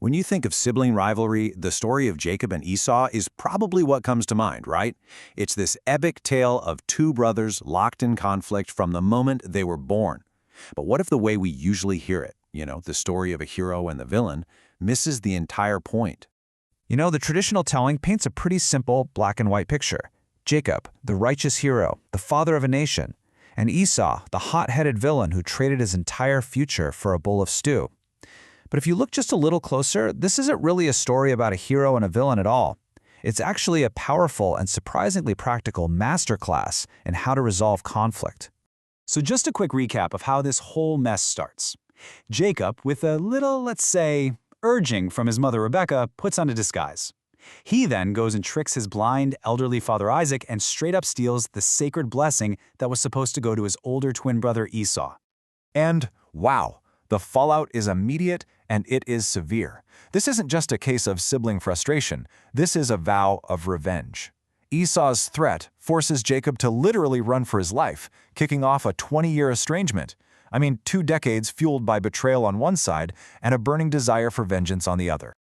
When you think of sibling rivalry, the story of Jacob and Esau is probably what comes to mind, right? It's this epic tale of two brothers locked in conflict from the moment they were born. But what if the way we usually hear it, the story of a hero and the villain, misses the entire point? The traditional telling paints a pretty simple black and white picture. Jacob, the righteous hero, the father of a nation, and Esau, the hot-headed villain who traded his entire future for a bowl of stew. But if you look just a little closer, this isn't really a story about a hero and a villain at all. It's actually a powerful and surprisingly practical masterclass in how to resolve conflict. So just a quick recap of how this whole mess starts. Jacob, with a little, let's say, urging from his mother Rebekah, puts on a disguise. He then goes and tricks his blind, elderly father Isaac and straight up steals the sacred blessing that was supposed to go to his older twin brother Esau. And, wow, the fallout is immediate and it is severe. This isn't just a case of sibling frustration, this is a vow of revenge. Esau's threat forces Jacob to literally run for his life, kicking off a 20-year estrangement. 2 decades fueled by betrayal on one side and a burning desire for vengeance on the other.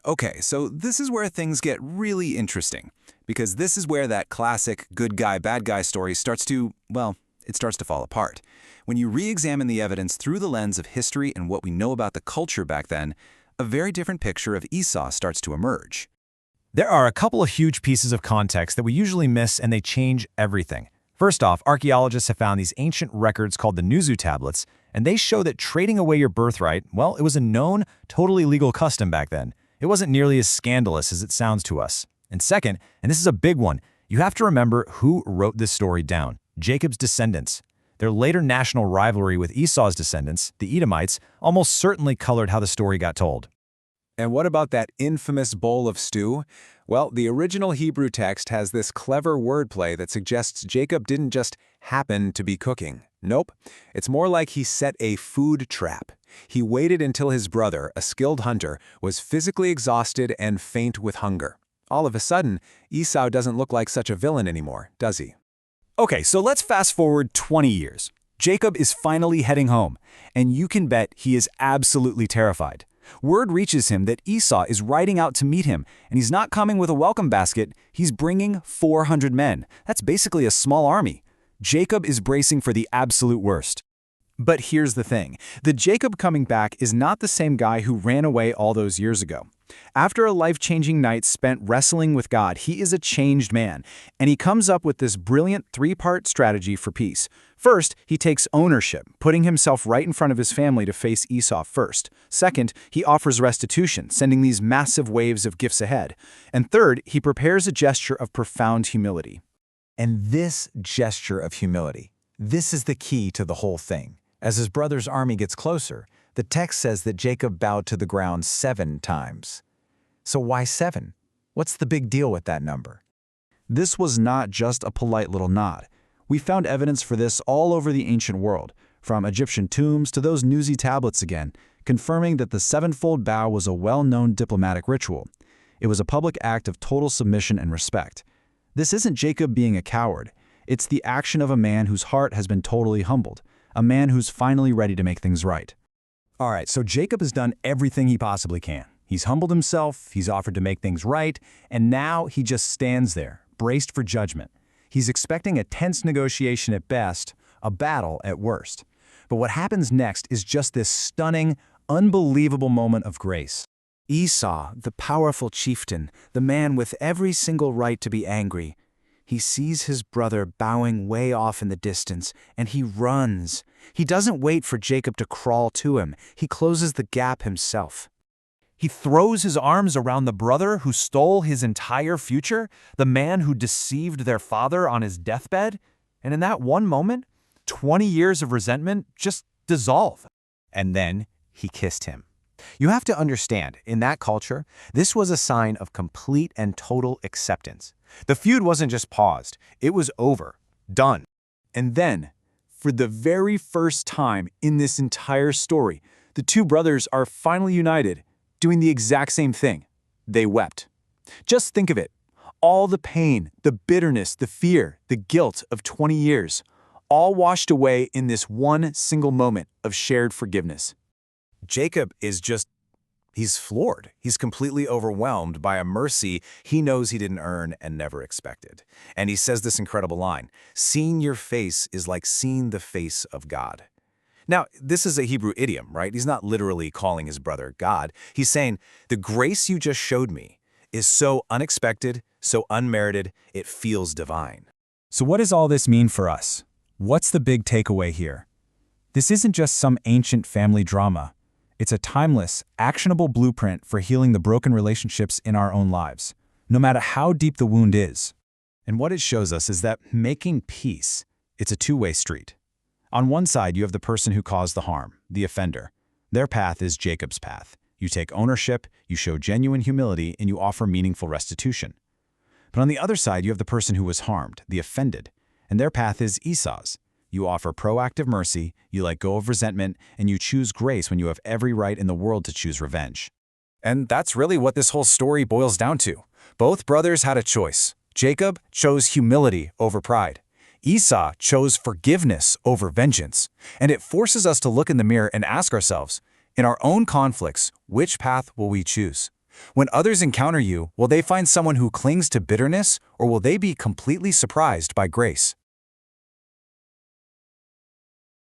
Okay, so this is where things get really interesting, because this is where that classic good guy, bad guy story starts to fall apart. When you re-examine the evidence through the lens of history and what we know about the culture back then, a very different picture of Esau starts to emerge. There are a couple of huge pieces of context that we usually miss, and they change everything. First off, archaeologists have found these ancient records called the Nuzu tablets, and they show that trading away your birthright, it was a known, totally legal custom back then. It wasn't nearly as scandalous as it sounds to us. And second, and this is a big one, you have to remember who wrote this story down: Jacob's descendants. Their later national rivalry with Esau's descendants, the Edomites, almost certainly colored how the story got told. And what about that infamous bowl of stew? Well, the original Hebrew text has this clever wordplay that suggests Jacob didn't just happen to be cooking. Nope, it's more like he set a food trap. He waited until his brother, a skilled hunter, was physically exhausted and faint with hunger. All of a sudden, Esau doesn't look like such a villain anymore, does he? Okay, so let's fast forward 20 years. Jacob is finally heading home, and you can bet he is absolutely terrified. Word reaches him that Esau is riding out to meet him, and he's not coming with a welcome basket, he's bringing 400 men. That's basically a small army. Jacob is bracing for the absolute worst. But here's the thing. The Jacob coming back is not the same guy who ran away all those years ago. After a life-changing night spent wrestling with God, he is a changed man, and he comes up with this brilliant 3-part strategy for peace. First, he takes ownership, putting himself right in front of his family to face Esau first. Second, he offers restitution, sending these massive waves of gifts ahead. And third, he prepares a gesture of profound humility. And this gesture of humility, this is the key to the whole thing. As his brother's army gets closer, the text says that Jacob bowed to the ground 7 times. So why 7? What's the big deal with that number? This was not just a polite little nod. We found evidence for this all over the ancient world, from Egyptian tombs to those Nuzi tablets again, confirming that the 7-fold bow was a well-known diplomatic ritual. It was a public act of total submission and respect. This isn't Jacob being a coward. It's the action of a man whose heart has been totally humbled, a man who's finally ready to make things right. All right, so Jacob has done everything he possibly can. He's humbled himself, he's offered to make things right, and now he just stands there, braced for judgment. He's expecting a tense negotiation at best, a battle at worst. But what happens next is just this stunning, unbelievable moment of grace. Esau, the powerful chieftain, the man with every single right to be angry, he sees his brother bowing way off in the distance, and he runs. He doesn't wait for Jacob to crawl to him. He closes the gap himself. He throws his arms around the brother who stole his entire future, the man who deceived their father on his deathbed, and in that one moment, 20 years of resentment just dissolve. And then he kissed him. You have to understand, in that culture, this was a sign of complete and total acceptance. The feud wasn't just paused, it was over, done. And then, for the very first time in this entire story, the two brothers are finally united, doing the exact same thing. They wept. Just think of it. All the pain, the bitterness, the fear, the guilt of 20 years, all washed away in this one single moment of shared forgiveness. Jacob is just He's floored. He's completely overwhelmed by a mercy he knows he didn't earn and never expected. And he says this incredible line, "Seeing your face is like seeing the face of God." Now, this is a Hebrew idiom, right? He's not literally calling his brother God. He's saying, the grace you just showed me is so unexpected, so unmerited, it feels divine. So what does all this mean for us? What's the big takeaway here? This isn't just some ancient family drama. It's a timeless, actionable blueprint for healing the broken relationships in our own lives, no matter how deep the wound is. And what it shows us is that making peace, it's a two-way street. On one side, you have the person who caused the harm, the offender. Their path is Jacob's path. You take ownership, you show genuine humility, and you offer meaningful restitution. But on the other side, you have the person who was harmed, the offended, and their path is Esau's. You offer proactive mercy, you let go of resentment, and you choose grace when you have every right in the world to choose revenge. And that's really what this whole story boils down to. Both brothers had a choice. Jacob chose humility over pride. Esau chose forgiveness over vengeance. And it forces us to look in the mirror and ask ourselves, in our own conflicts, which path will we choose? When others encounter you, will they find someone who clings to bitterness, or will they be completely surprised by grace?